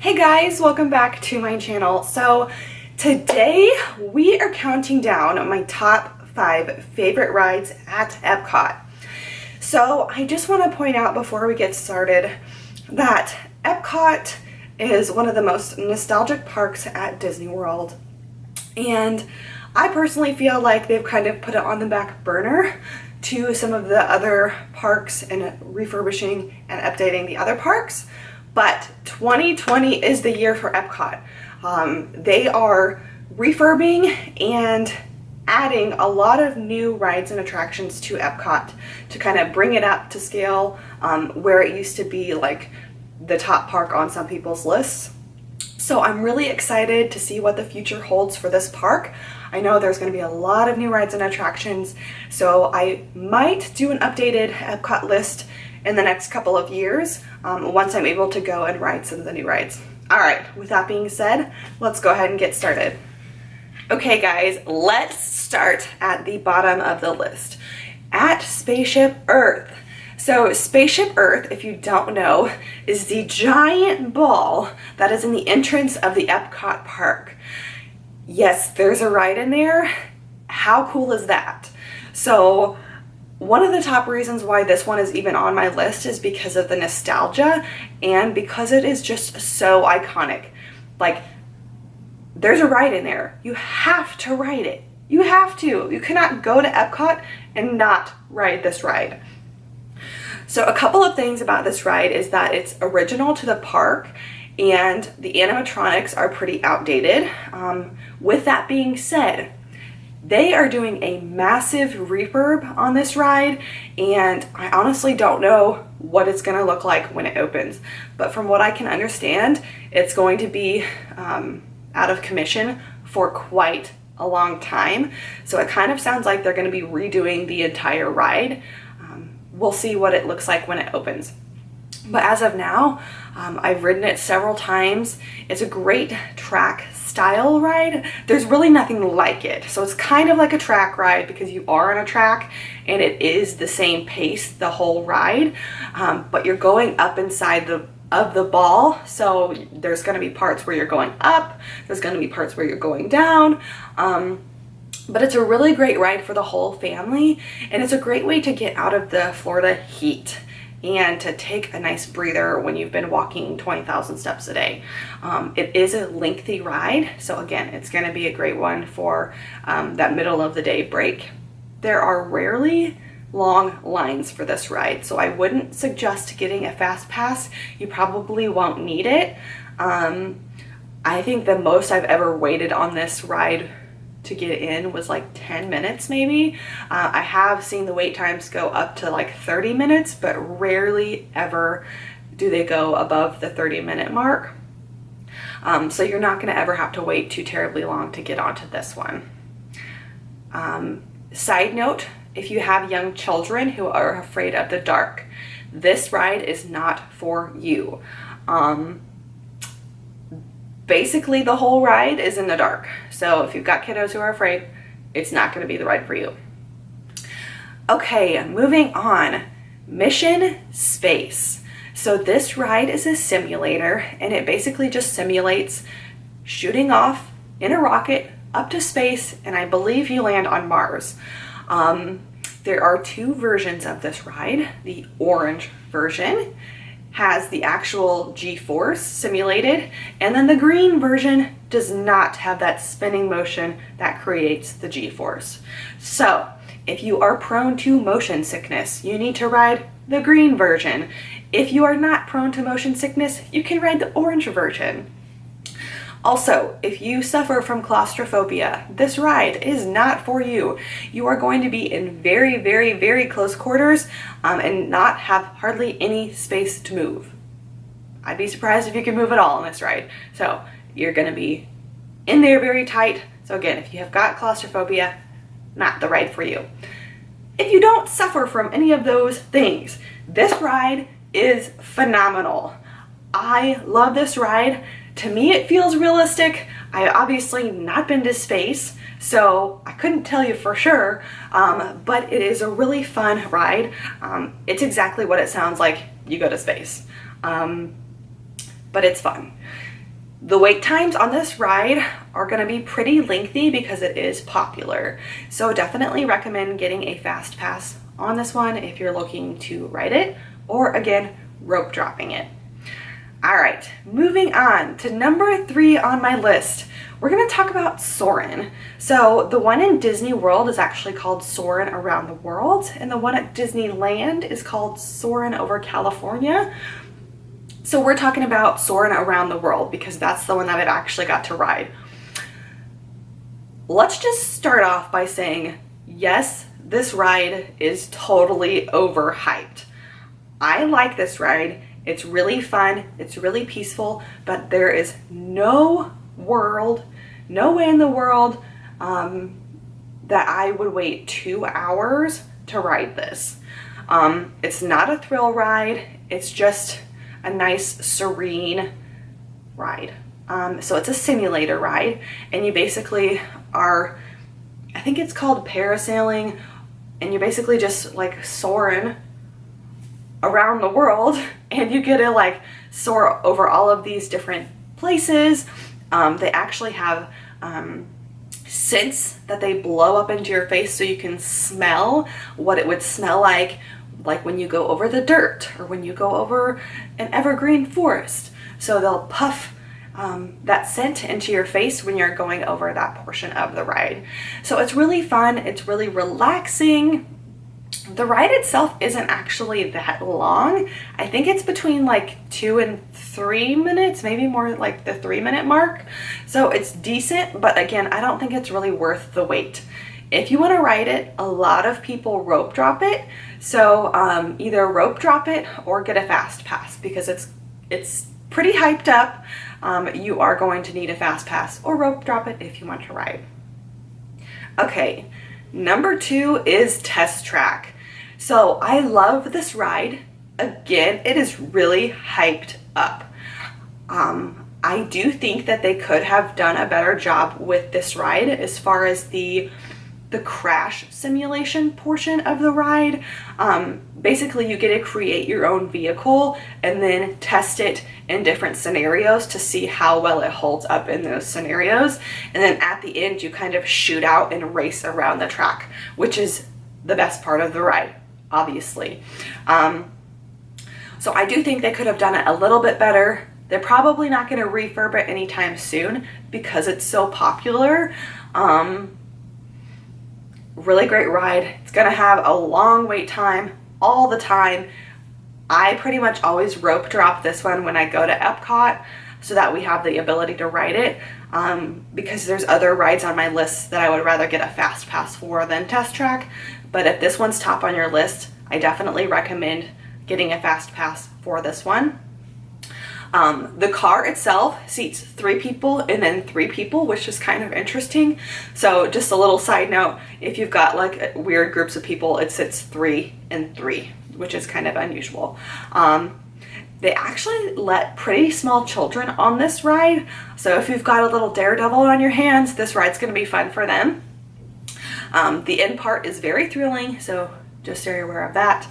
Hey guys, welcome back to my channel. So today we are counting down my top 5 favorite rides at Epcot. So I just want to point out before we get started that Epcot is one of the most nostalgic parks at Disney World. And I personally feel like they've kind of put it on the back burner to some of the other parks and refurbishing and updating the other parks. But 2020 is the year for Epcot. They are refurbing and adding a lot of new rides and attractions to Epcot to kind of bring it up to scale where it used to be like the top park on some people's lists. So I'm really excited to see what the future holds for this park. I know there's going to be a lot of new rides and attractions, so I might do an updated Epcot list in the next couple of years once I'm able to go and ride some of the new rides. All right, with that being said, let's go ahead and get started. Okay guys, let's start at the bottom of the list, at Spaceship Earth. So Spaceship Earth, if you don't know, is the giant ball that is in the entrance of the Epcot park. Yes, there's a ride in there. How cool is that? So one of the top reasons why this one is even on my list is because of the nostalgia and because it is just so iconic. Like, there's a ride in there. You have to ride it. You have to. You cannot go to Epcot and not ride this ride. So a couple of things about this ride is that it's original to the park and the animatronics are pretty outdated. With that being said, they are doing a massive refurb on this ride, and I honestly don't know what it's going to look like when it opens. But from what I can understand, it's going to be out of commission for quite a long time. So it kind of sounds like they're going to be redoing the entire ride. We'll see what it looks like when it opens. But as of now, I've ridden it several times. It's a great track style ride. There's really nothing like it. So it's kind of like a track ride because you are on a track and it is the same pace the whole ride, but you're going up inside of the ball. So there's going to be parts where you're going up, there's going to be parts where you're going down. But it's a really great ride for the whole family, and it's a great way to get out of the Florida heat and to take a nice breather when you've been walking 20,000 steps a day. It is a lengthy ride, so again, it's going to be a great one for that middle of the day break. There are rarely long lines for this ride, so I wouldn't suggest getting a fast pass. You probably won't need it. I think the most I've ever waited on this ride to get in was like 10 minutes maybe. I have seen the wait times go up to like 30 minutes, but rarely ever do they go above the 30-minute mark. So you're not gonna ever have to wait too terribly long to get onto this one. Side note, if you have young children who are afraid of the dark, this ride is not for you. Basically, the whole ride is in the dark. So if you've got kiddos who are afraid, it's not going to be the ride for you. Okay, moving on. Mission Space. So this ride is a simulator, and it basically just simulates shooting off in a rocket up to space, and I believe you land on Mars. There are 2 versions of this ride. The orange version has the actual G-force simulated, and then the green version does not have that spinning motion that creates the G-force. So if you are prone to motion sickness, you need to ride the green version. If you are not prone to motion sickness, you can ride the orange version. Also, if you suffer from claustrophobia, this ride is not for you. You are going to be in very, very, very close quarters and not have hardly any space to move. I'd be surprised if you can move at all on this ride. So you're going to be in there very tight. So again, if you have got claustrophobia, not the ride for you. If you don't suffer from any of those things, this ride is phenomenal. I love this ride. To me, it feels realistic. I obviously not been to space, so I couldn't tell you for sure, but it is a really fun ride. It's exactly what it sounds like. You go to space, but it's fun. The wait times on this ride are going to be pretty lengthy because it is popular. So definitely recommend getting a fast pass on this one if you're looking to ride it, or again, rope dropping it. All right, moving on to number 3 on my list. We're going to talk about Soarin'. So the one in Disney World is actually called Soarin' Around the World, and the one at Disneyland is called Soarin' Over California. So we're talking about Soarin' Around the World because that's the one that I've actually got to ride. Let's just start off by saying, yes, this ride is totally overhyped. I like this ride. It's really fun. It's really peaceful, but there is no way in the world that I would wait 2 hours to ride this. It's not a thrill ride. It's just a nice, serene ride. So it's a simulator ride, and you basically are, I think it's called parasailing, and you're basically just like soaring around the world, and you get to like soar over all of these different places. They actually have scents that they blow up into your face so you can smell what it would smell like when you go over the dirt or when you go over an evergreen forest. So they'll puff that scent into your face when you're going over that portion of the ride. So it's really fun. It's really relaxing. The ride itself isn't actually that long. I think it's between like 2 and 3 minutes, maybe more like the 3-minute mark. So it's decent, but again, I don't think it's really worth the wait. If you want to ride it, a lot of people rope drop it. So either rope drop it or get a fast pass because it's pretty hyped up. You are going to need a fast pass or rope drop it if you want to ride. Okay, number 2 is Test Track. So I love this ride. Again, it is really hyped up. I do think that they could have done a better job with this ride as far as the crash simulation portion of the ride. Basically, you get to create your own vehicle and then test it in different scenarios to see how well it holds up in those scenarios. And then at the end, you kind of shoot out and race around the track, which is the best part of the ride, obviously. So I do think they could have done it a little bit better. They're probably not going to refurb it anytime soon because it's so popular. Really great ride. It's going to have a long wait time all the time. I pretty much always rope drop this one when I go to Epcot so that we have the ability to ride it, because there's other rides on my list that I would rather get a fast pass for than Test Track. But if this one's top on your list, I definitely recommend getting a fast pass for this one. The car itself seats 3 people and then 3 people, which is kind of interesting. So just a little side note, if you've got like weird groups of people, it sits 3 and 3, which is kind of unusual. They actually let pretty small children on this ride. So if you've got a little daredevil on your hands, this ride's going to be fun for them. The end part is very thrilling, so just so you're aware of that.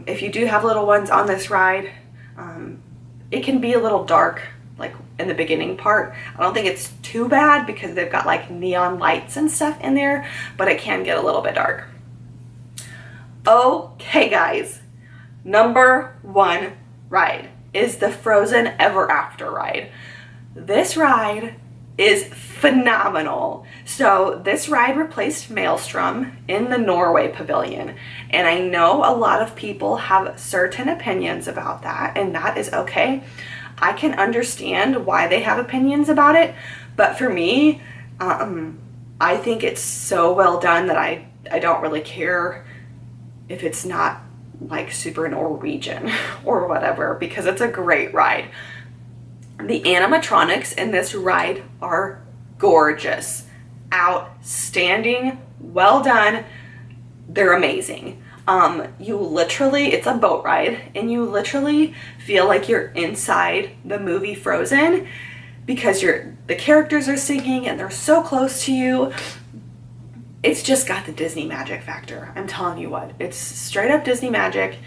If you do have little ones on this ride, it can be a little dark, like in the beginning part. I don't think it's too bad because they've got like neon lights and stuff in there, but it can get a little bit dark. Okay guys, number 1 ride is the Frozen Ever After ride. This ride is phenomenal. So this ride replaced Maelstrom in the Norway Pavilion, and I know a lot of people have certain opinions about that, and that is okay. I can understand why they have opinions about it, but for me, I think it's so well done that I don't really care if it's not like super Norwegian or whatever, because it's a great ride. The animatronics in this ride are gorgeous, outstanding, well done. They're amazing. You literally, it's a boat ride, and you literally feel like you're inside the movie Frozen because the characters are singing and they're so close to you. It's just got the Disney magic factor. I'm telling you what, it's straight up Disney magic,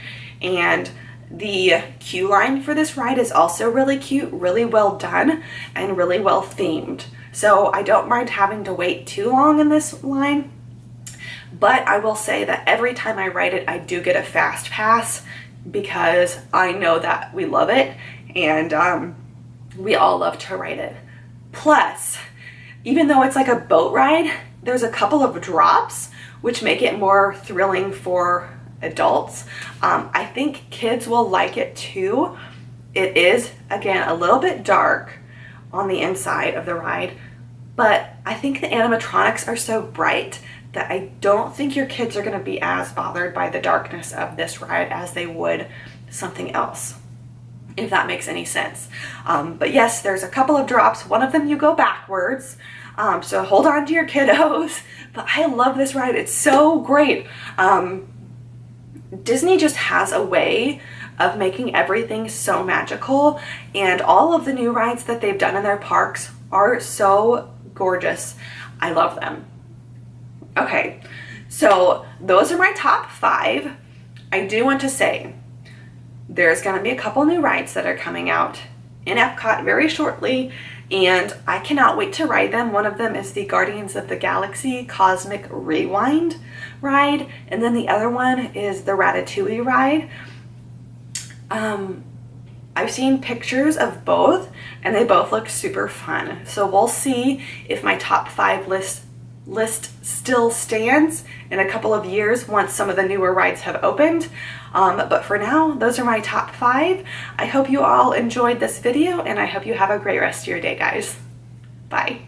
and The queue line for this ride is also really cute, really well done, and really well themed. So I don't mind having to wait too long in this line, but I will say that every time I ride it, I do get a fast pass because I know that we love it and we all love to ride it. Plus, even though it's like a boat ride, there's a couple of drops which make it more thrilling for adults. I think kids will like it too. It is, again, a little bit dark on the inside of the ride, but I think the animatronics are so bright that I don't think your kids are going to be as bothered by the darkness of this ride as they would something else, if that makes any sense. But yes, there's a couple of drops. One of them you go backwards, so hold on to your kiddos. But I love this ride. It's so great. Disney just has a way of making everything so magical, and all of the new rides that they've done in their parks are so gorgeous. I love them. Okay, so those are my top 5. I do want to say there's going to be a couple new rides that are coming out in Epcot very shortly, and I cannot wait to ride them. One of them is the Guardians of the Galaxy Cosmic Rewind ride, and then the other one is the Ratatouille ride. I've seen pictures of both, and they both look super fun. So we'll see if my top 5 list still stands in a couple of years once some of the newer rides have opened. But for now, those are my top 5. I hope you all enjoyed this video, and I hope you have a great rest of your day, guys. Bye.